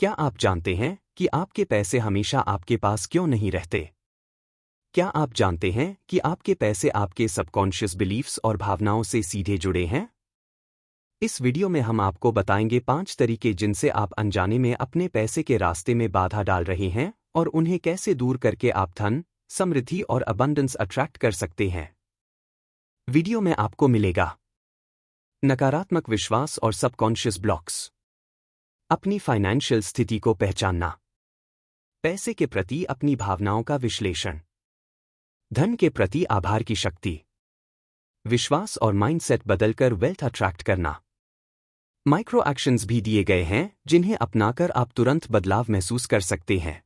क्या आप जानते हैं कि आपके पैसे हमेशा आपके पास क्यों नहीं रहते? क्या आप जानते हैं कि आपके पैसे आपके सबकॉन्शियस बिलीफ्स और भावनाओं से सीधे जुड़े हैं? इस वीडियो में हम आपको बताएंगे 5 तरीके जिनसे आप अनजाने में अपने पैसे के रास्ते में बाधा डाल रहे हैं और उन्हें कैसे दूर करके आप धन, समृद्धि और अबंडेंस अट्रैक्ट कर सकते हैं। वीडियो में आपको मिलेगा नकारात्मक विश्वास और सबकॉन्शियस ब्लॉक्स, अपनी फाइनेंशियल स्थिति को पहचानना, पैसे के प्रति अपनी भावनाओं का विश्लेषण, धन के प्रति आभार की शक्ति, विश्वास और माइंडसेट बदलकर वेल्थ अट्रैक्ट करना। माइक्रो एक्शंस भी दिए गए हैं जिन्हें अपनाकर आप तुरंत बदलाव महसूस कर सकते हैं।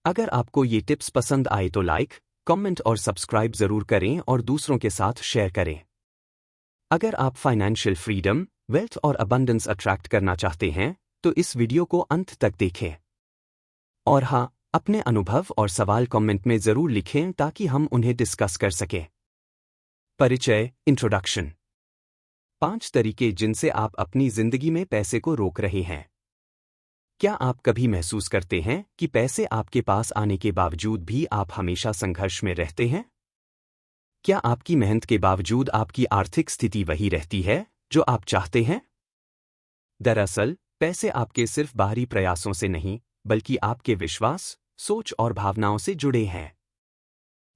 अगर आपको ये टिप्स पसंद आए तो लाइक, कमेंट और सब्सक्राइब जरूर करें और दूसरों के साथ शेयर करें। अगर आप फाइनेंशियल फ्रीडम, वेल्थ और अबंडेंस अट्रैक्ट करना चाहते हैं तो इस वीडियो को अंत तक देखें। और हाँ, अपने अनुभव और सवाल कमेंट में जरूर लिखें ताकि हम उन्हें डिस्कस कर सकें। परिचय, इंट्रोडक्शन। 5 तरीके जिनसे आप अपनी जिंदगी में पैसे को रोक रहे हैं। क्या आप कभी महसूस करते हैं कि पैसे आपके पास आने के बावजूद भी आप हमेशा संघर्ष में रहते हैं? क्या आपकी मेहनत के बावजूद आपकी आर्थिक स्थिति वही रहती है जो आप चाहते हैं? दरअसल, पैसे आपके सिर्फ बाहरी प्रयासों से नहीं, बल्कि आपके विश्वास, सोच और भावनाओं से जुड़े हैं।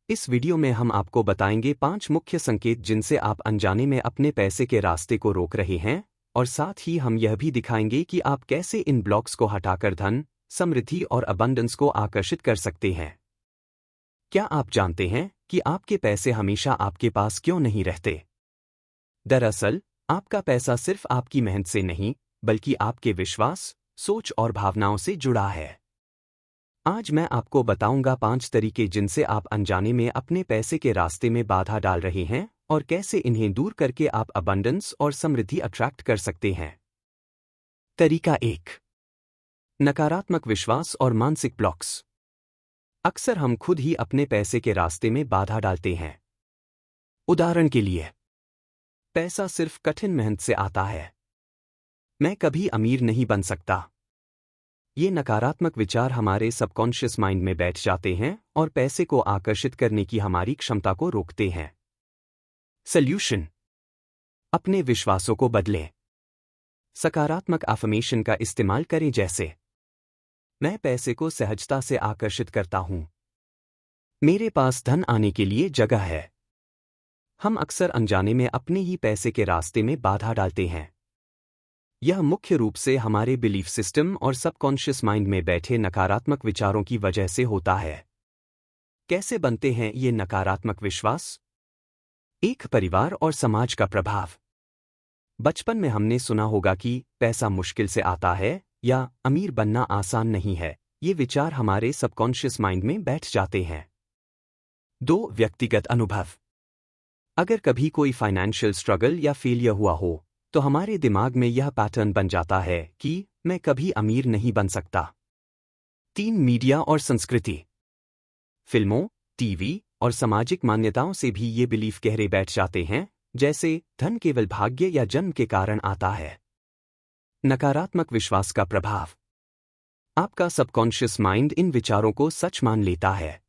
इस वीडियो में हम आपको बताएंगे 5 मुख्य संकेत जिनसे आप अनजाने में अपने पैसे के रास्ते को रोक रहे हैं, और साथ ही हम यह भी दिखाएंगे कि आप कैसे इन ब्लॉक्स को हटाकर धन, समृद्धि और अबंडेंस को आकर्षित कर सकते हैं। क्या आप जानते हैं कि आपके पैसे हमेशा आपके पास क्यों नहीं रहते? दरअसल, आपका पैसा सिर्फ आपकी मेहनत से नहीं, बल्कि आपके विश्वास, सोच और भावनाओं से जुड़ा है। आज मैं आपको बताऊंगा 5 तरीके जिनसे आप अनजाने में अपने पैसे के रास्ते में बाधा डाल रहे हैं और कैसे इन्हें दूर करके आप अबंडेंस और समृद्धि अट्रैक्ट कर सकते हैं। तरीका 1, नकारात्मक विश्वास और मानसिक ब्लॉक्स। अक्सर हम खुद ही अपने पैसे के रास्ते में बाधा डालते हैं। उदाहरण के लिए, पैसा सिर्फ कठिन मेहनत से आता है। मैं कभी अमीर नहीं बन सकता। ये नकारात्मक विचार हमारे सबकॉन्शियस माइंड में बैठ जाते हैं और पैसे को आकर्षित करने की हमारी क्षमता को रोकते हैं। सॉल्यूशन, अपने विश्वासों को बदलें। सकारात्मक अफर्मेशन का इस्तेमाल करें, जैसे मैं पैसे को सहजता से आकर्षित करता हूं। मेरे पास धन आने के लिए जगह है। हम अक्सर अनजाने में अपने ही पैसे के रास्ते में बाधा डालते हैं। यह मुख्य रूप से हमारे बिलीफ सिस्टम और सबकॉन्शियस माइंड में बैठे नकारात्मक विचारों की वजह से होता है। कैसे बनते हैं ये नकारात्मक विश्वास? एक, परिवार और समाज का प्रभाव। बचपन में हमने सुना होगा कि पैसा मुश्किल से आता है या अमीर बनना आसान नहीं है। ये विचार हमारे सबकॉन्शियस माइंड में बैठ जाते हैं। 2, व्यक्तिगत अनुभव। अगर कभी कोई फाइनेंशियल स्ट्रगल या फेलियर हुआ हो तो हमारे दिमाग में यह पैटर्न बन जाता है कि मैं कभी अमीर नहीं बन सकता। 3, मीडिया और संस्कृति। फिल्मों, टीवी और सामाजिक मान्यताओं से भी ये बिलीफ गहरे बैठ जाते हैं, जैसे धन केवल भाग्य या जन्म के कारण आता है। नकारात्मक विश्वास का प्रभाव। आपका सबकॉन्शियस माइंड इन विचारों को सच मान लेता है।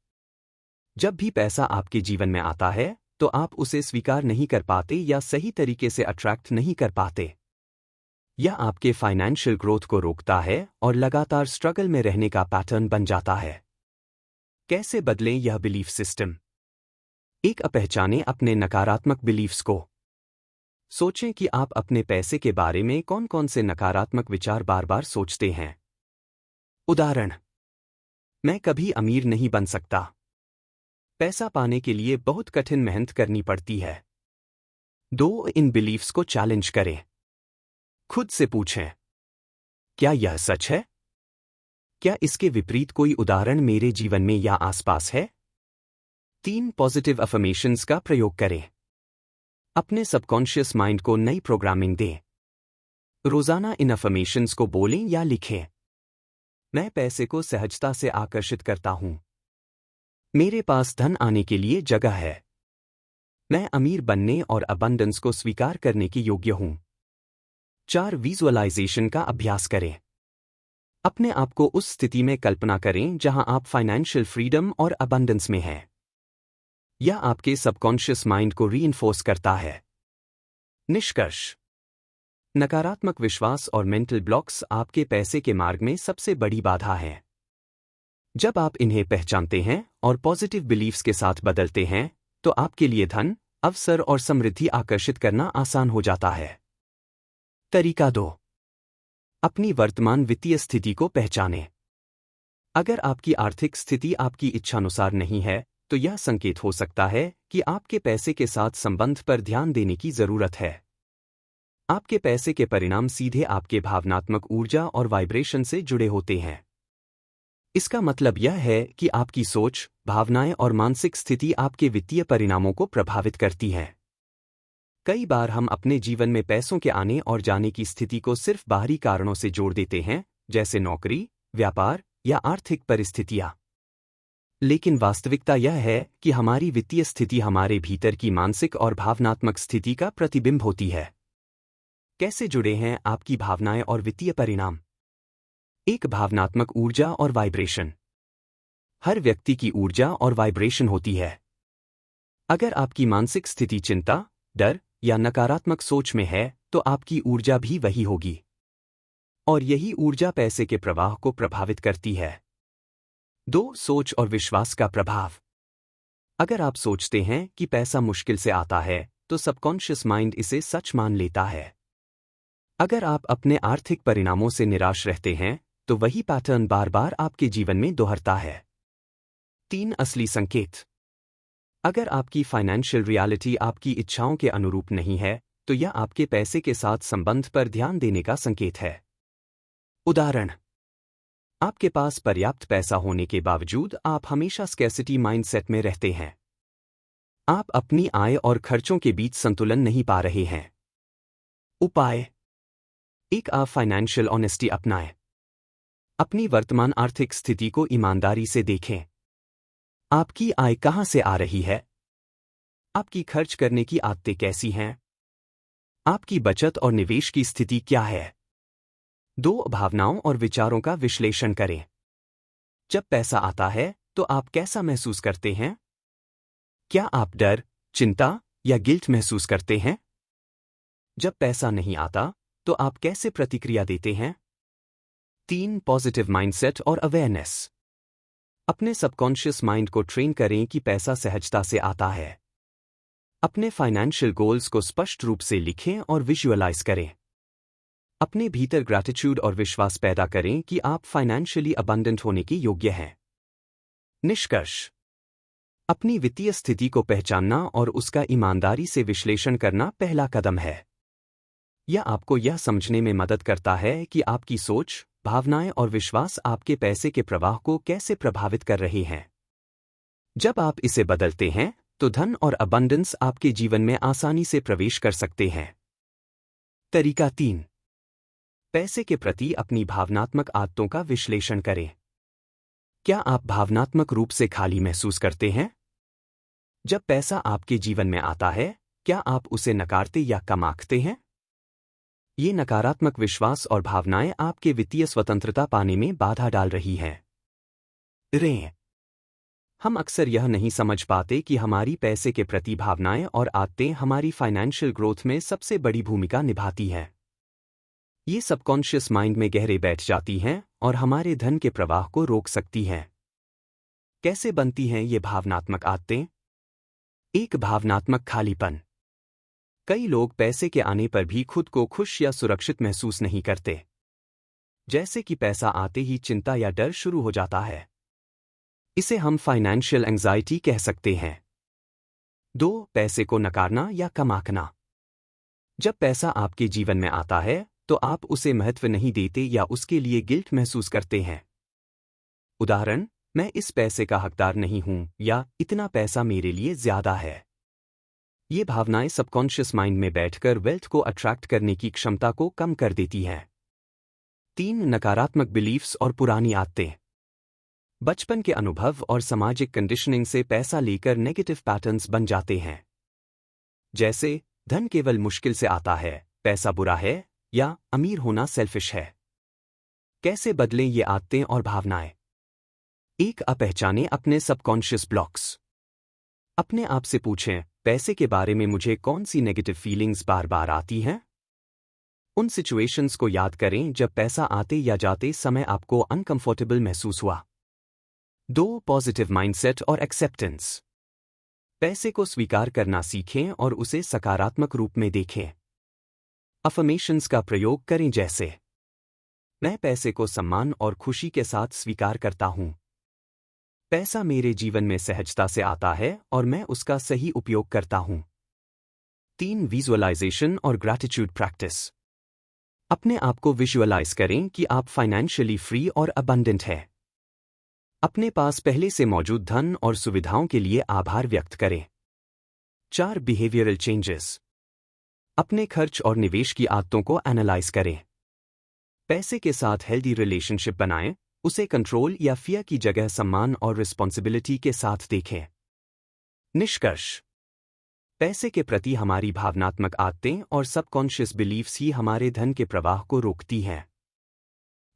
जब भी पैसा आपके जीवन में आता है तो आप उसे स्वीकार नहीं कर पाते या सही तरीके से अट्रैक्ट नहीं कर पाते। यह आपके फाइनेंशियल ग्रोथ को रोकता है और लगातार स्ट्रगल में रहने का पैटर्न बन जाता है। कैसे बदलें यह बिलीफ सिस्टम? 1, पहचानें अपने नकारात्मक बिलीफ्स को। सोचें कि आप अपने पैसे के बारे में कौन कौन से नकारात्मक विचार बार बार सोचते हैं। उदाहरण, मैं कभी अमीर नहीं बन सकता। पैसा पाने के लिए बहुत कठिन मेहनत करनी पड़ती है। 2, इन बिलीफ्स को चैलेंज करें। खुद से पूछें, क्या यह सच है? क्या इसके विपरीत कोई उदाहरण मेरे जीवन में या आसपास है? 3, पॉजिटिव अफर्मेशंस का प्रयोग करें। अपने सबकॉन्शियस माइंड को नई प्रोग्रामिंग दें। रोजाना इन अफर्मेशंस को बोलें या लिखें। मैं पैसे को सहजता से आकर्षित करता हूं। मेरे पास धन आने के लिए जगह है। मैं अमीर बनने और अबंडेंस को स्वीकार करने के योग्य हूं। 4, विजुअलाइजेशन का अभ्यास करें। अपने आप को उस स्थिति में कल्पना करें जहां आप फाइनेंशियल फ्रीडम और अबंडेंस में हैं। यह आपके सबकॉन्शियस माइंड को रीइंफोर्स करता है। निष्कर्ष: नकारात्मक विश्वास और मेंटल ब्लॉक्स आपके पैसे के मार्ग में सबसे बड़ी बाधा हैं। जब आप इन्हें पहचानते हैं और पॉजिटिव बिलीफ्स के साथ बदलते हैं, तो आपके लिए धन, अवसर और समृद्धि आकर्षित करना आसान हो जाता है। तरीका 2: अपनी वर्तमान वित्तीय स्थिति को पहचानें। अगर आपकी आर्थिक स्थिति आपकी इच्छानुसार नहीं है, तो यह संकेत हो सकता है कि आपके पैसे के साथ संबंध पर ध्यान देने की जरूरत है। आपके पैसे के परिणाम सीधे आपके भावनात्मक ऊर्जा और वाइब्रेशन से जुड़े होते हैं। इसका मतलब यह है कि आपकी सोच, भावनाएं और मानसिक स्थिति आपके वित्तीय परिणामों को प्रभावित करती हैं। कई बार हम अपने जीवन में पैसों के आने और जाने की स्थिति को सिर्फ बाहरी कारणों से जोड़ देते हैं, जैसे नौकरी, व्यापार या आर्थिक परिस्थितियां। लेकिन वास्तविकता यह है कि हमारी वित्तीय स्थिति हमारे भीतर की मानसिक और भावनात्मक स्थिति का प्रतिबिंब होती है। कैसे जुड़े हैं आपकी भावनाएं और वित्तीय परिणाम? एक भावनात्मक ऊर्जा और वाइब्रेशन। हर व्यक्ति की ऊर्जा और वाइब्रेशन होती है। अगर आपकी मानसिक स्थिति चिंता, डर या नकारात्मक सोच में है, तो आपकी ऊर्जा भी वही होगी। और यही ऊर्जा पैसे के प्रवाह को प्रभावित करती है। 2. सोच और विश्वास का प्रभाव। अगर आप सोचते हैं कि पैसा मुश्किल से आता है, तो सबकॉन्शियस माइंड इसे सच मान लेता है। अगर आप अपने आर्थिक परिणामों से निराश रहते हैं, तो वही पैटर्न बार बार आपके जीवन में दोहरता है। 3. असली संकेत। अगर आपकी फाइनेंशियल रियलिटी आपकी इच्छाओं के अनुरूप नहीं है, तो यह आपके पैसे के साथ संबंध पर ध्यान देने का संकेत है। उदाहरण: आपके पास पर्याप्त पैसा होने के बावजूद आप हमेशा स्कैर्सिटी माइंडसेट में रहते हैं। आप अपनी आय और खर्चों के बीच संतुलन नहीं पा रहे हैं। उपाय: एक, आप फाइनेंशियल ऑनेस्टी अपनाएं। अपनी वर्तमान आर्थिक स्थिति को ईमानदारी से देखें। आपकी आय कहां से आ रही है? आपकी खर्च करने की आदतें कैसी हैं? आपकी बचत और निवेश की स्थिति क्या है? 2. भावनाओं और विचारों का विश्लेषण करें। जब पैसा आता है, तो आप कैसा महसूस करते हैं? क्या आप डर, चिंता या गिल्ट महसूस करते हैं? जब पैसा नहीं आता, तो आप कैसे प्रतिक्रिया देते हैं? 3. पॉजिटिव माइंडसेट और अवेयरनेस। अपने सबकॉन्शियस माइंड को ट्रेन करें कि पैसा सहजता से आता है। अपने फाइनेंशियल गोल्स को स्पष्ट रूप से लिखें और विजुअलाइज करें। अपने भीतर ग्रैटिट्यूड और विश्वास पैदा करें कि आप फाइनेंशियली अबंडेंट होने के योग्य हैं। निष्कर्ष: अपनी वित्तीय स्थिति को पहचानना और उसका ईमानदारी से विश्लेषण करना पहला कदम है। यह आपको यह समझने में मदद करता है कि आपकी सोच, भावनाएं और विश्वास आपके पैसे के प्रवाह को कैसे प्रभावित कर रहे हैं। जब आप इसे बदलते हैं, तो धन और अबंडेंस आपके जीवन में आसानी से प्रवेश कर सकते हैं। तरीका 3: पैसे के प्रति अपनी भावनात्मक आदतों का विश्लेषण करें। क्या आप भावनात्मक रूप से खाली महसूस करते हैं? जब पैसा आपके जीवन में आता है, क्या आप उसे नकारते या कम आंकते हैं? ये नकारात्मक विश्वास और भावनाएं आपके वित्तीय स्वतंत्रता पाने में बाधा डाल रही हैं। हम अक्सर यह नहीं समझ पाते कि हमारी पैसे के प्रति भावनाएं और आदतें हमारी फाइनेंशियल ग्रोथ में सबसे बड़ी भूमिका निभाती हैं। ये सबकॉन्शियस माइंड में गहरे बैठ जाती हैं और हमारे धन के प्रवाह को रोक सकती हैं। कैसे बनती हैं ये भावनात्मक आदतें? 1. भावनात्मक खालीपन। कई लोग पैसे के आने पर भी खुद को खुश या सुरक्षित महसूस नहीं करते। जैसे कि पैसा आते ही चिंता या डर शुरू हो जाता है। इसे हम फाइनेंशियल एंजाइटी कह सकते हैं। 2. पैसे को नकारना या कम आंकना। जब पैसा आपके जीवन में आता है, तो आप उसे महत्व नहीं देते या उसके लिए गिल्ट महसूस करते हैं। उदाहरण: मैं इस पैसे का हकदार नहीं हूं, या इतना पैसा मेरे लिए ज्यादा है। ये भावनाएं सबकॉन्शियस माइंड में बैठकर वेल्थ को अट्रैक्ट करने की क्षमता को कम कर देती हैं। 3. नकारात्मक बिलीफ्स और पुरानी आदतें। बचपन के अनुभव और सामाजिक कंडीशनिंग से पैसा लेकर नेगेटिव पैटर्न्स बन जाते हैं। जैसे, धन केवल मुश्किल से आता है, पैसा बुरा है, या अमीर होना सेल्फिश है। कैसे बदलें ये आदतें और भावनाएं? एक, पहचानें अपने सबकॉन्शियस ब्लॉक्स। अपने आप से पूछें, पैसे के बारे में मुझे कौन सी नेगेटिव फीलिंग्स बार बार आती हैं? उन सिचुएशंस को याद करें जब पैसा आते या जाते समय आपको अनकंफर्टेबल महसूस हुआ। 2, पॉजिटिव माइंडसेट और एक्सेप्टेंस। पैसे को स्वीकार करना सीखें और उसे सकारात्मक रूप में देखें। अफर्मेशंस का प्रयोग करें जैसे, मैं पैसे को सम्मान और खुशी के साथ स्वीकार करता हूं। पैसा मेरे जीवन में सहजता से आता है और मैं उसका सही उपयोग करता हूं। 3, विजुअलाइजेशन और ग्रैटिट्यूड प्रैक्टिस। अपने आप को विजुअलाइज करें कि आप फाइनेंशियली फ्री और अबंडेंट हैं। अपने पास पहले से मौजूद धन और सुविधाओं के लिए आभार व्यक्त करें। 4, बिहेवियरल चेंजेस। अपने खर्च और निवेश की आदतों को एनालाइज करें। पैसे के साथ हेल्दी रिलेशनशिप बनाएं, उसे कंट्रोल या फियर की जगह सम्मान और रिस्पॉन्सिबिलिटी के साथ देखें। निष्कर्ष, पैसे के प्रति हमारी भावनात्मक आदतें और सबकॉन्शियस बिलीफ्स ही हमारे धन के प्रवाह को रोकती हैं।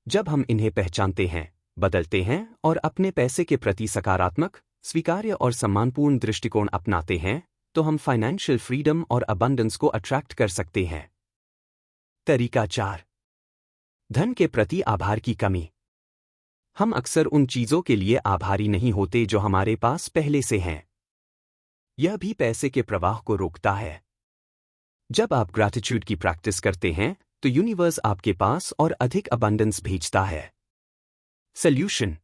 जब हम इन्हें पहचानते हैं, बदलते हैं और अपने पैसे के प्रति सकारात्मक, स्वीकार्य और सम्मानपूर्ण दृष्टिकोण अपनाते हैं, तो हम फाइनेंशियल फ्रीडम और अबंडेंस को अट्रैक्ट कर सकते हैं। तरीका 4, धन के प्रति आभार की कमी। हम अक्सर उन चीजों के लिए आभारी नहीं होते जो हमारे पास पहले से हैं। यह भी पैसे के प्रवाह को रोकता है। जब आप ग्रैटिट्यूड की प्रैक्टिस करते हैं, तो यूनिवर्स आपके पास और अधिक अबंडेंस भेजता है। सॉल्यूशन,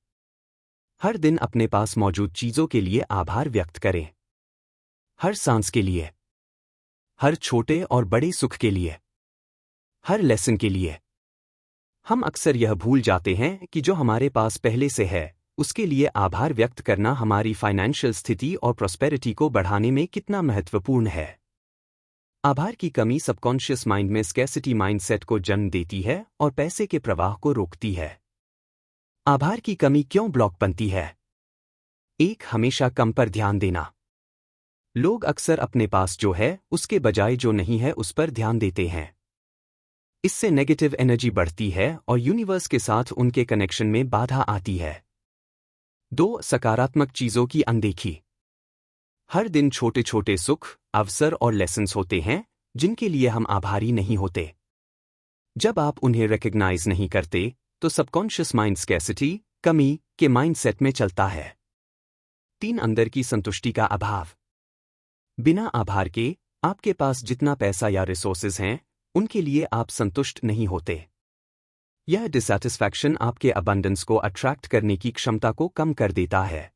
हर दिन अपने पास मौजूद चीजों के लिए आभार व्यक्त करें। हर सांस के लिए, हर छोटे और बड़े सुख के लिए, हर लेसन के लिए। हम अक्सर यह भूल जाते हैं कि जो हमारे पास पहले से है, उसके लिए आभार व्यक्त करना हमारी फाइनेंशियल स्थिति और प्रॉस्पेरिटी को बढ़ाने में कितना महत्वपूर्ण है। आभार की कमी सबकॉन्शियस माइंड में स्कैर्सिटी माइंडसेट को जन्म देती है और पैसे के प्रवाह को रोकती है। आभार की कमी क्यों ब्लॉक बनती है? 1, हमेशा कम पर ध्यान देना। लोग अक्सर अपने पास जो है उसके बजाय जो नहीं है उस पर ध्यान देते हैं। इससे नेगेटिव एनर्जी बढ़ती है और यूनिवर्स के साथ उनके कनेक्शन में बाधा आती है। 2, सकारात्मक चीजों की अनदेखी। हर दिन छोटे छोटे सुख, अवसर और लेसन्स होते हैं जिनके लिए हम आभारी नहीं होते। जब आप उन्हें रिकॉग्नाइज नहीं करते, तो सबकॉन्शियस माइंड स्कैर्सिटी, कमी के माइंडसेट में चलता है। 3, अंदर की संतुष्टि का अभाव। बिना आभार के आपके पास जितना पैसा या रिसोर्सेज हैं, उनके लिए आप संतुष्ट नहीं होते। यह डिसैटिस्फैक्शन आपके अबंडेंस को अट्रैक्ट करने की क्षमता को कम कर देता है।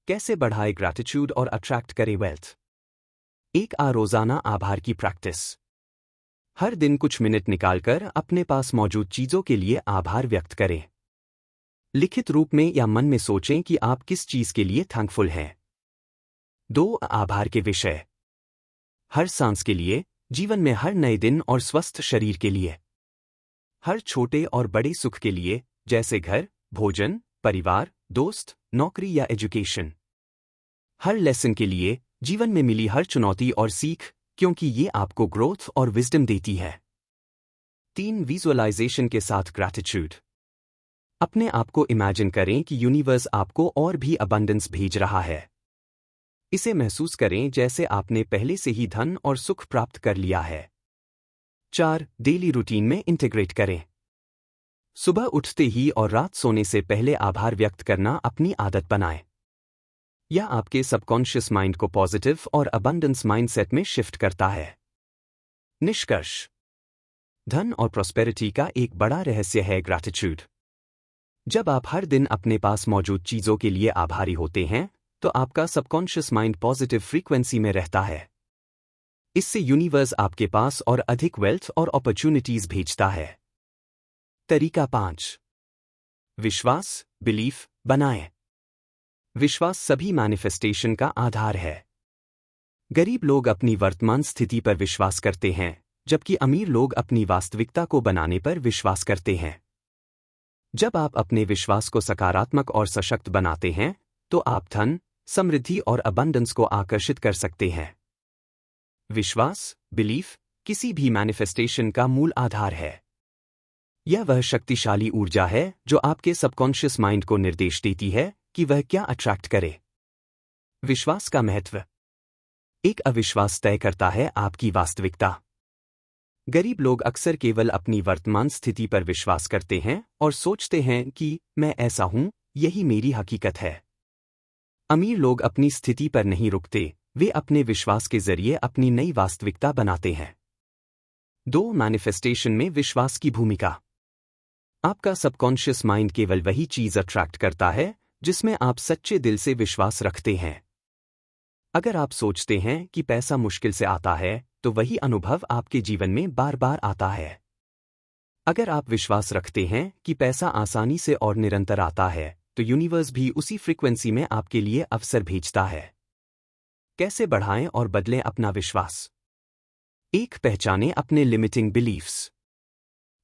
कैसे बढ़ाए ग्रैटिट्यूड और अट्रैक्ट करे वेल्थ? 1, रोजाना आभार की प्रैक्टिस। हर दिन कुछ मिनट निकालकर अपने पास मौजूद चीजों के लिए आभार व्यक्त करें। लिखित रूप में या मन में सोचें कि आप किस चीज के लिए थैंकफुल हैं। 2, आभार के विषय। हर सांस के लिए, जीवन में हर नए दिन और स्वस्थ शरीर के लिए। हर छोटे और बड़े सुख के लिए, जैसे घर, भोजन, परिवार, दोस्त, नौकरी या एजुकेशन। हर लेसन के लिए, जीवन में मिली हर चुनौती और सीख, क्योंकि ये आपको ग्रोथ और विजडम देती है। 3, विजुअलाइजेशन के साथ ग्रैटिट्यूड। अपने आप को इमेजिन करें कि यूनिवर्स आपको और भी अबंडेंस भेज रहा है। इसे महसूस करें जैसे आपने पहले से ही धन और सुख प्राप्त कर लिया है। 4, डेली रूटीन में इंटीग्रेट करें। सुबह उठते ही और रात सोने से पहले आभार व्यक्त करना अपनी आदत बनाएं। यह आपके सबकॉन्शियस माइंड को पॉजिटिव और अबंडेंस माइंडसेट में शिफ्ट करता है। निष्कर्ष, धन और प्रॉस्पेरिटी का एक बड़ा रहस्य है ग्रैटिट्यूड। जब आप हर दिन अपने पास मौजूद चीजों के लिए आभारी होते हैं, तो आपका सबकॉन्शियस माइंड पॉजिटिव फ्रीक्वेंसी में रहता है। इससे यूनिवर्स आपके पास और अधिक वेल्थ और अपॉर्चुनिटीज भेजता है। तरीका 5, विश्वास, बिलीफ बनाएं। विश्वास सभी मैनिफेस्टेशन का आधार है। गरीब लोग अपनी वर्तमान स्थिति पर विश्वास करते हैं, जबकि अमीर लोग अपनी वास्तविकता को बनाने पर विश्वास करते हैं। जब आप अपने विश्वास को सकारात्मक और सशक्त बनाते हैं, तो आप धन, समृद्धि और अबंडेंस को आकर्षित कर सकते हैं। विश्वास, बिलीफ, किसी भी मैनिफेस्टेशन का मूल आधार है। यह वह शक्तिशाली ऊर्जा है जो आपके सबकॉन्शियस माइंड को निर्देश देती है कि वह क्या अट्रैक्ट करे। विश्वास का महत्व। एक अविश्वास तय करता है आपकी वास्तविकता। गरीब लोग अक्सर केवल अपनी वर्तमान स्थिति पर विश्वास करते हैं और सोचते हैं कि मैं ऐसा हूं, यही मेरी हकीकत है। अमीर लोग अपनी स्थिति पर नहीं रुकते, वे अपने विश्वास के जरिए अपनी नई वास्तविकता बनाते हैं। 2. मैनिफेस्टेशन में विश्वास की भूमिका। आपका सबकॉन्शियस माइंड केवल वही चीज अट्रैक्ट करता है जिसमें आप सच्चे दिल से विश्वास रखते हैं। अगर आप सोचते हैं कि पैसा मुश्किल से आता है, तो वही अनुभव आपके जीवन में बार बार आता है। अगर आप विश्वास रखते हैं कि पैसा आसानी से और निरंतर आता है, तो यूनिवर्स भी उसी फ्रीक्वेंसी में आपके लिए अवसर भेजता है। कैसे बढ़ाएं और बदलें अपना विश्वास? 1. पहचानें अपने लिमिटिंग बिलीफ्स।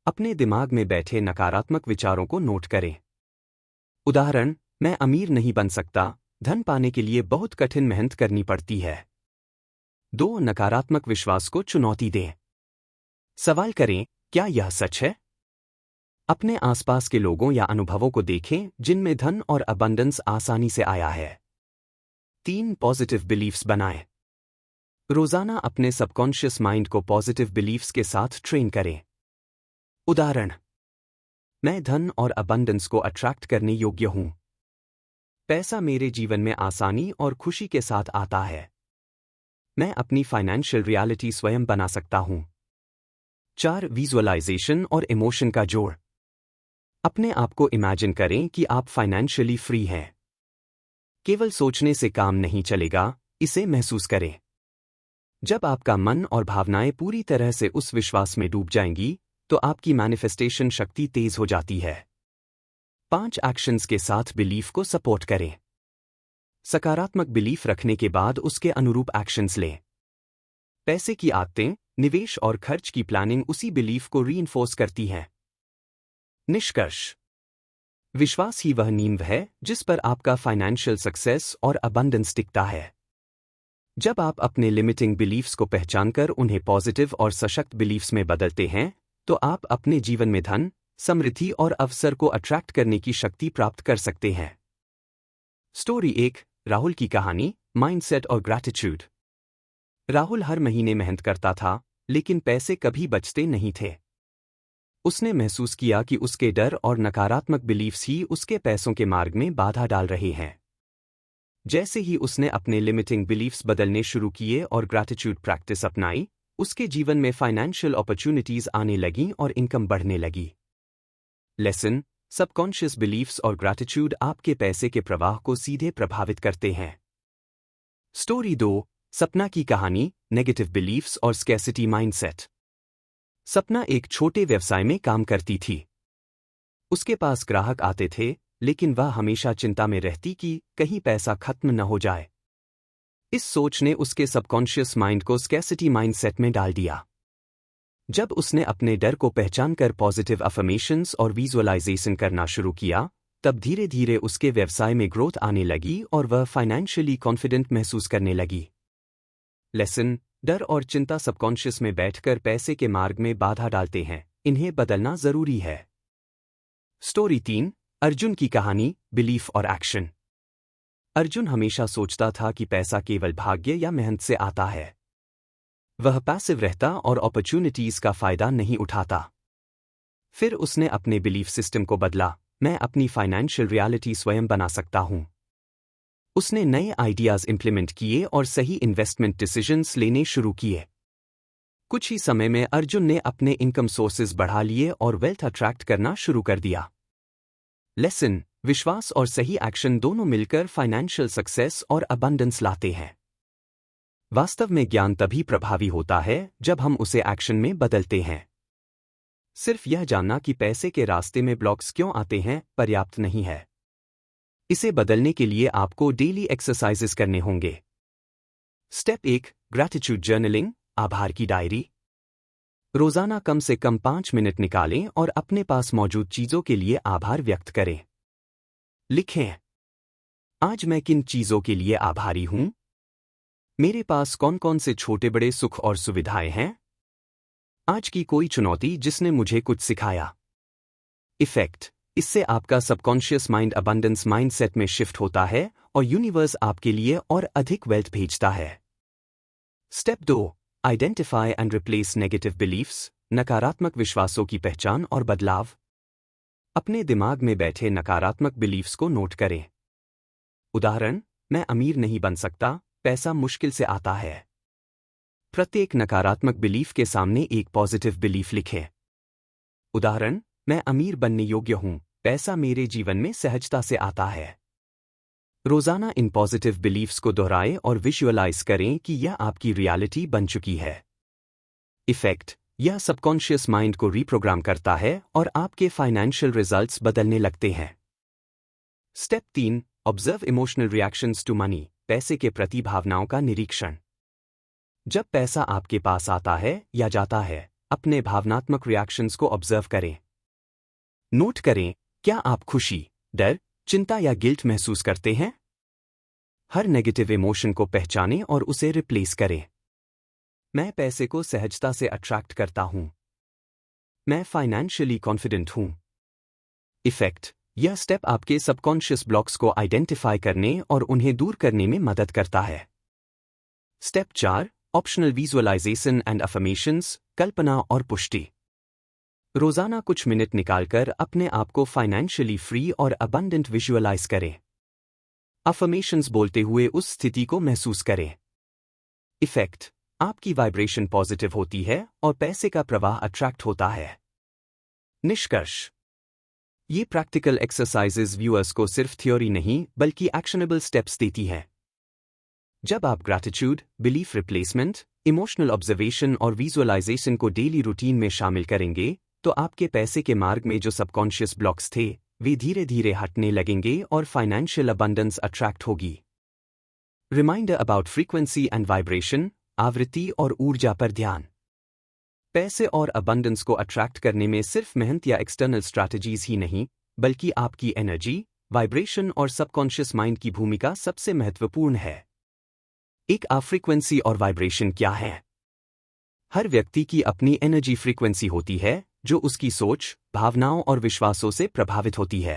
अपने दिमाग में बैठे नकारात्मक विचारों को नोट करें। उदाहरण, मैं अमीर नहीं बन सकता, धन पाने के लिए बहुत कठिन मेहनत करनी पड़ती है। 2. नकारात्मक विश्वास को चुनौती दें। सवाल करें, क्या यह सच है? अपने आसपास के लोगों या अनुभवों को देखें जिनमें धन और अबंडेंस आसानी से आया है। 3. पॉजिटिव बिलीफ्स बनाएं। रोजाना अपने सबकॉन्शियस माइंड को पॉजिटिव बिलीफ्स के साथ ट्रेन करें। उदाहरण, मैं धन और अबंडेंस को अट्रैक्ट करने योग्य हूं। पैसा मेरे जीवन में आसानी और खुशी के साथ आता है। मैं अपनी फाइनेंशियल रियलिटी स्वयं बना सकता हूं। 4. विजुअलाइजेशन और इमोशन का जोड़। अपने आप को इमेजिन करें कि आप फाइनेंशियली फ्री हैं। केवल सोचने से काम नहीं चलेगा, इसे महसूस करें। जब आपका मन और भावनाएं पूरी तरह से उस विश्वास में डूब जाएंगी, तो आपकी मैनिफेस्टेशन शक्ति तेज हो जाती है। 5. एक्शंस के साथ बिलीफ को सपोर्ट करें। सकारात्मक बिलीफ रखने के बाद उसके अनुरूप एक्शंस लें। पैसे की आदतें, निवेश और खर्च की प्लानिंग उसी बिलीफ को रीइंफोर्स करती हैं। निष्कर्ष। विश्वास ही वह नींव है जिस पर आपका फाइनेंशियल सक्सेस और अबंडेंस टिकता है। जब आप अपने लिमिटिंग बिलीफ्स को पहचानकर उन्हें पॉजिटिव और सशक्त बिलीफ्स में बदलते हैं, तो आप अपने जीवन में धन, समृद्धि और अवसर को अट्रैक्ट करने की शक्ति प्राप्त कर सकते हैं। स्टोरी 1. राहुल की कहानी, माइंडसेट और ग्रैटिट्यूड। राहुल हर महीने मेहनत करता था, लेकिन पैसे कभी बचते नहीं थे। उसने महसूस किया कि उसके डर और नकारात्मक बिलीफ्स ही उसके पैसों के मार्ग में बाधा डाल रहे हैं। जैसे ही उसने अपने लिमिटिंग बिलीफ्स बदलने शुरू किए और ग्रैटिट्यूड प्रैक्टिस अपनाई, उसके जीवन में फाइनेंशियल अपॉर्चुनिटीज आने लगीं और इनकम बढ़ने लगी। लेसन, सबकॉन्शियस बिलीफ्स और ग्रैटिट्यूड आपके पैसे के प्रवाह को सीधे प्रभावित करते हैं। स्टोरी 2. सपना की कहानी, नेगेटिव बिलीफ्स और स्कैर्सिटी माइंडसेट। सपना एक छोटे व्यवसाय में काम करती थी। उसके पास ग्राहक आते थे, लेकिन वह हमेशा चिंता में रहती कि कहीं पैसा खत्म न हो जाए। इस सोच ने उसके सबकॉन्शियस माइंड को स्कैर्सिटी माइंडसेट में डाल दिया। जब उसने अपने डर को पहचानकर पॉजिटिव अफर्मेशंस और विजुअलाइजेशन करना शुरू किया, तब धीरे धीरे उसके व्यवसाय में ग्रोथ आने लगी और वह फाइनेंशियली कॉन्फिडेंट महसूस करने लगी। लेसन, डर और चिंता सबकॉन्शियस में बैठकर पैसे के मार्ग में बाधा डालते हैं, इन्हें बदलना जरूरी है। स्टोरी 3. अर्जुन की कहानी, बिलीफ और एक्शन। अर्जुन हमेशा सोचता था कि पैसा केवल भाग्य या मेहनत से आता है। वह पैसिव रहता और अपॉर्चुनिटीज का फायदा नहीं उठाता। फिर उसने अपने बिलीफ सिस्टम को बदला, मैं अपनी फाइनेंशियल रियलिटी स्वयं बना सकता हूं। उसने नए आइडियाज इंप्लीमेंट किए और सही इन्वेस्टमेंट डिसीजंस लेने शुरू किए। कुछ ही समय में अर्जुन ने अपने इनकम सोर्सेज बढ़ा लिए और वेल्थ अट्रैक्ट करना शुरू कर दिया। लेसन, विश्वास और सही एक्शन दोनों मिलकर फाइनेंशियल सक्सेस और अबंडेंस लाते हैं। वास्तव में ज्ञान तभी प्रभावी होता है जब हम उसे एक्शन में बदलते हैं। सिर्फ यह जानना कि पैसे के रास्ते में ब्लॉक्स क्यों आते हैं पर्याप्त नहीं है। इसे बदलने के लिए आपको डेली एक्सरसाइजेस करने होंगे। स्टेप 1. ग्रैटिट्यूड जर्नलिंग, आभार की डायरी। रोजाना कम से कम 5 मिनट निकालें और अपने पास मौजूद चीजों के लिए आभार व्यक्त करें। लिखें, आज मैं किन चीजों के लिए आभारी हूं? मेरे पास कौन कौन से छोटे बड़े सुख और सुविधाएं हैं? आज की कोई चुनौती जिसने मुझे कुछ सिखाया। इफेक्ट, इससे आपका सबकॉन्शियस माइंड अबंडेंस माइंडसेट में शिफ्ट होता है और यूनिवर्स आपके लिए और अधिक वेल्थ भेजता है। Step 2, identify and replace negative beliefs, नकारात्मक विश्वासों की पहचान और बदलाव। अपने दिमाग में बैठे नकारात्मक बिलीफ्स को नोट करें। उदाहरण, मैं अमीर नहीं बन सकता, पैसा मुश्किल से आता है। प्रत्येक नकारात्मक बिलीफ के सामने एक पॉजिटिव बिलीफ लिखें। उदाहरण, मैं अमीर बनने योग्य हूं, पैसा मेरे जीवन में सहजता से आता है। रोजाना इन पॉजिटिव बिलीफ्स को दोहराएं और विजुअलाइज करें कि यह आपकी रियलिटी बन चुकी है। इफेक्ट, यह सबकॉन्शियस माइंड को रीप्रोग्राम करता है और आपके फाइनेंशियल रिजल्ट्स बदलने लगते हैं। Step 3, observe emotional reactions to money, पैसे के प्रति भावनाओं का निरीक्षण। जब पैसा आपके पास आता है या जाता है, अपने भावनात्मक रिएक्शंस को ऑब्जर्व करें। नोट करें, क्या आप खुशी, डर, चिंता या गिल्ट महसूस करते हैं? हर नेगेटिव इमोशन को पहचानें और उसे रिप्लेस करें। मैं पैसे को सहजता से अट्रैक्ट करता हूं। मैं फाइनेंशियली कॉन्फिडेंट हूं। इफेक्ट, यह स्टेप आपके सबकॉन्शियस ब्लॉक्स को आइडेंटिफाई करने और उन्हें दूर करने में मदद करता है। Step 4, optional visualization and affirmations, कल्पना और पुष्टि। रोजाना कुछ मिनट निकालकर अपने आप को फाइनेंशियली फ्री और अबंडेंट विजुअलाइज करें। अफर्मेशंस बोलते हुए उस स्थिति को महसूस करें। इफेक्ट, आपकी वाइब्रेशन पॉजिटिव होती है और पैसे का प्रवाह अट्रैक्ट होता है। निष्कर्ष, ये प्रैक्टिकल एक्सरसाइजेज व्यूअर्स को सिर्फ थ्योरी नहीं बल्कि एक्शनेबल स्टेप्स देती है। जब आप gratitude, belief replacement, emotional observation और विजुअलाइजेशन को डेली रूटीन में शामिल करेंगे, तो आपके पैसे के मार्ग में जो सबकॉन्शियस ब्लॉक्स थे, वे धीरे धीरे हटने लगेंगे और फाइनेंशियल अबंडेंस अट्रैक्ट होगी। Reminder about frequency and vibration, आवृत्ति और ऊर्जा पर ध्यान। पैसे और अबंडेंस को अट्रैक्ट करने में सिर्फ मेहनत या एक्सटर्नल स्ट्रैटेजीज ही नहीं, बल्कि आपकी एनर्जी, वाइब्रेशन और सबकॉन्शियस माइंड की भूमिका सबसे महत्वपूर्ण है। एक फ्रीक्वेंसी और वाइब्रेशन क्या है? हर व्यक्ति की अपनी एनर्जी फ्रीक्वेंसी होती है, जो उसकी सोच, भावनाओं और विश्वासों से प्रभावित होती है।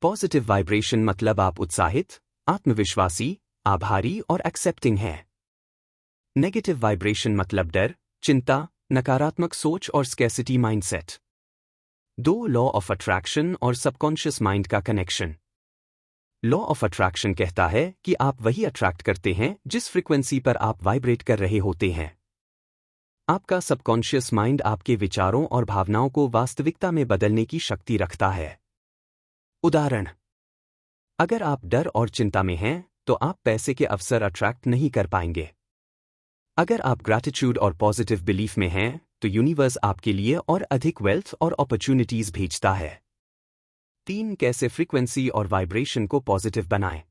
पॉजिटिव वाइब्रेशन मतलब आप उत्साहित, आत्मविश्वासी, आभारी और एक्सेप्टिंग हैं। नेगेटिव वाइब्रेशन मतलब डर, चिंता, नकारात्मक सोच और scarcity mindset. 2 law of attraction और सबकॉन्शियस माइंड का कनेक्शन। लॉ ऑफ अट्रैक्शन कहता है कि आप वही अट्रैक्ट करते हैं जिस फ्रीक्वेंसी पर आप वाइब्रेट कर रहे होते हैं। आपका सबकॉन्शियस माइंड आपके विचारों और भावनाओं को वास्तविकता में बदलने की शक्ति रखता है। उदाहरण, अगर आप डर और चिंता में हैं, तो आप पैसे के अवसर अट्रैक्ट नहीं कर पाएंगे। अगर आप ग्रैटिट्यूड और पॉजिटिव बिलीफ में हैं, तो यूनिवर्स आपके लिए और अधिक वेल्थ और अपॉर्चुनिटीज भेजता है। 3, कैसे फ्रीक्वेंसी और वाइब्रेशन को पॉजिटिव बनाएं।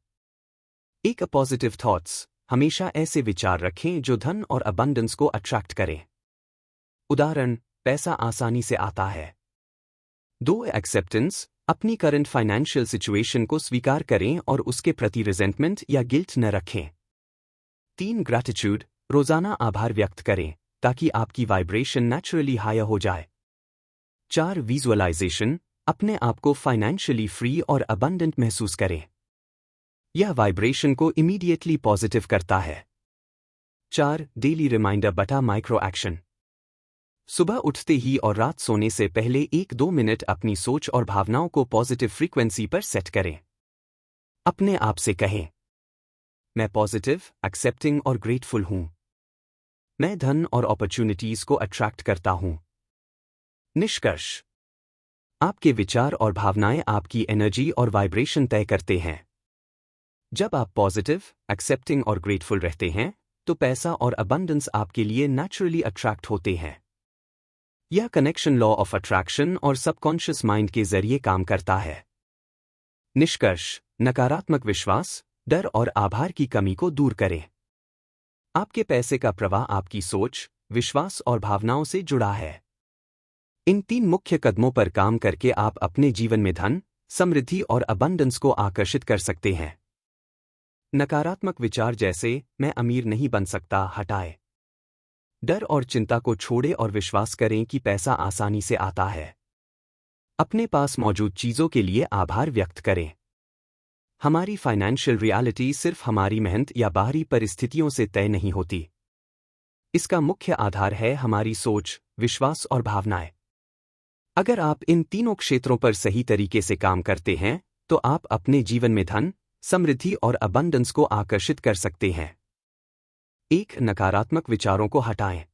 एक, पॉजिटिव थॉट्स, हमेशा ऐसे विचार रखें जो धन और अबंडेंस को अट्रैक्ट करें। उदाहरण, पैसा आसानी से आता है। 2, एक्सेप्टेंस, अपनी करंट फाइनेंशियल सिचुएशन को स्वीकार करें और उसके प्रति रिजेंटमेंट या गिल्ट न रखें। 3, ग्रैटिट्यूड, रोजाना आभार व्यक्त करें ताकि आपकी वाइब्रेशन नेचुरली हायर हो जाए। 4, विजुअलाइजेशन, अपने आप को फाइनेंशियली फ्री और अबंडेंट महसूस करें। यह वाइब्रेशन को इमीडिएटली पॉजिटिव करता है। 4, डेली रिमाइंडर बटा माइक्रो एक्शन। सुबह उठते ही और रात सोने से पहले 1-2 मिनट अपनी सोच और भावनाओं को पॉजिटिव फ्रीक्वेंसी पर सेट करें। अपने आप से कहें, मैं पॉजिटिव, एक्सेप्टिंग और ग्रेटफुल हूं। मैं धन और अपॉर्चुनिटीज को अट्रैक्ट करता हूं। निष्कर्ष, आपके विचार और भावनाएं आपकी एनर्जी और वाइब्रेशन तय करते हैं। जब आप पॉजिटिव, एक्सेप्टिंग और ग्रेटफुल रहते हैं, तो पैसा और अबंडेंस आपके लिए नेचुरली अट्रैक्ट होते हैं। यह कनेक्शन लॉ ऑफ अट्रैक्शन और सबकॉन्शियस माइंड के जरिए काम करता है। निष्कर्ष, नकारात्मक विश्वास, डर और आभार की कमी को दूर करें। आपके पैसे का प्रवाह आपकी सोच, विश्वास और भावनाओं से जुड़ा है। इन 3 मुख्य कदमों पर काम करके आप अपने जीवन में धन, समृद्धि और अबंडेंस को आकर्षित कर सकते हैं। नकारात्मक विचार जैसे मैं अमीर नहीं बन सकता हटाएं। डर और चिंता को छोड़ें और विश्वास करें कि पैसा आसानी से आता है। अपने पास मौजूद चीज़ों के लिए आभार व्यक्त करें। हमारी फाइनेंशियल रियलिटी सिर्फ हमारी मेहनत या बाहरी परिस्थितियों से तय नहीं होती। इसका मुख्य आधार है हमारी सोच, विश्वास और भावनाएं। अगर आप इन तीनों क्षेत्रों पर सही तरीके से काम करते हैं, तो आप अपने जीवन में धन, समृद्धि और अबंडेंस को आकर्षित कर सकते हैं। एक, नकारात्मक विचारों को हटाएं।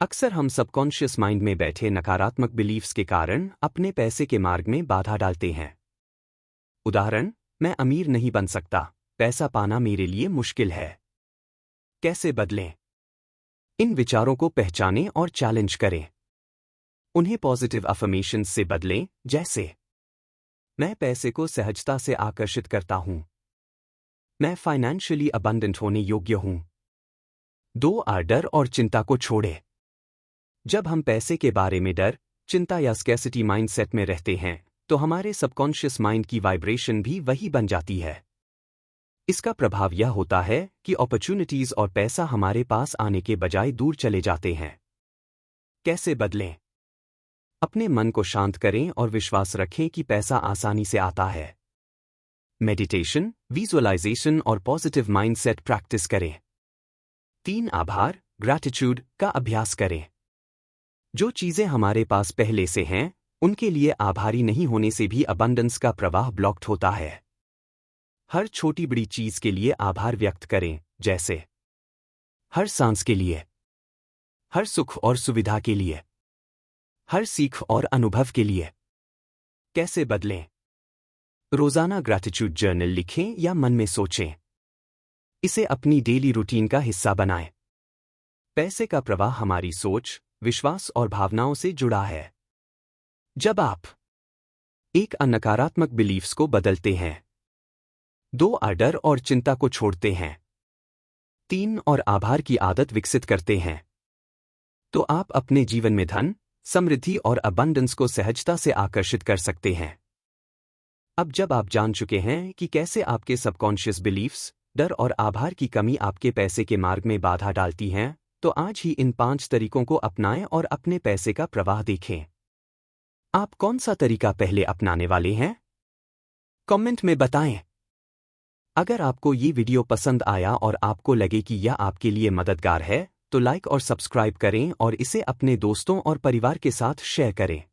अक्सर हम सबकॉन्शियस माइंड में बैठे नकारात्मक बिलीफ्स के कारण अपने पैसे के मार्ग में बाधा डालते हैं। उदाहरण, मैं अमीर नहीं बन सकता, पैसा पाना मेरे लिए मुश्किल है। कैसे बदलें? इन विचारों को पहचानें और चैलेंज करें। उन्हें पॉजिटिव अफर्मेशंस से बदलें, जैसे मैं पैसे को सहजता से आकर्षित करता हूं। मैं फाइनेंशियली अबंडेंट होने योग्य हूं। 2, डर और चिंता को छोड़ें। जब हम पैसे के बारे में डर, चिंता या स्कैर्सिटी माइंडसेट में रहते हैं, तो हमारे सबकॉन्शियस माइंड की वाइब्रेशन भी वही बन जाती है। इसका प्रभाव यह होता है कि अपॉर्चुनिटीज और पैसा हमारे पास आने के बजाय दूर चले जाते हैं। कैसे बदलें? अपने मन को शांत करें और विश्वास रखें कि पैसा आसानी से आता है। मेडिटेशन, विजुअलाइजेशन और पॉजिटिव माइंडसेट प्रैक्टिस करें। 3, आभार, ग्रैटिट्यूड का अभ्यास करें। जो चीजें हमारे पास पहले से हैं, उनके लिए आभारी नहीं होने से भी अबंडेंस का प्रवाह ब्लॉक्ड होता है। हर छोटी बड़ी चीज के लिए आभार व्यक्त करें, जैसे हर सांस के लिए, हर सुख और सुविधा के लिए, हर सीख और अनुभव के लिए। कैसे बदलें? रोजाना ग्रैटिट्यूड जर्नल लिखें या मन में सोचें। इसे अपनी डेली रूटीन का हिस्सा बनाएं। पैसे का प्रवाह हमारी सोच, विश्वास और भावनाओं से जुड़ा है। जब आप एक, नकारात्मक बिलीफ्स को बदलते हैं। 2, डर और चिंता को छोड़ते हैं। 3, और आभार की आदत विकसित करते हैं, तो आप अपने जीवन में धन, समृद्धि और अबंडेंस को सहजता से आकर्षित कर सकते हैं। अब जब आप जान चुके हैं कि कैसे आपके सबकॉन्शियस बिलीफ्स, डर और आभार की कमी आपके पैसे के मार्ग में बाधा डालती हैं, तो आज ही इन 5 तरीकों को अपनाएं और अपने पैसे का प्रवाह देखें। आप कौन सा तरीका पहले अपनाने वाले हैं? कमेंट में बताएं। अगर आपको ये वीडियो पसंद आया और आपको लगे कि यह आपके लिए मददगार है, तो लाइक और सब्सक्राइब करें और इसे अपने दोस्तों और परिवार के साथ शेयर करें।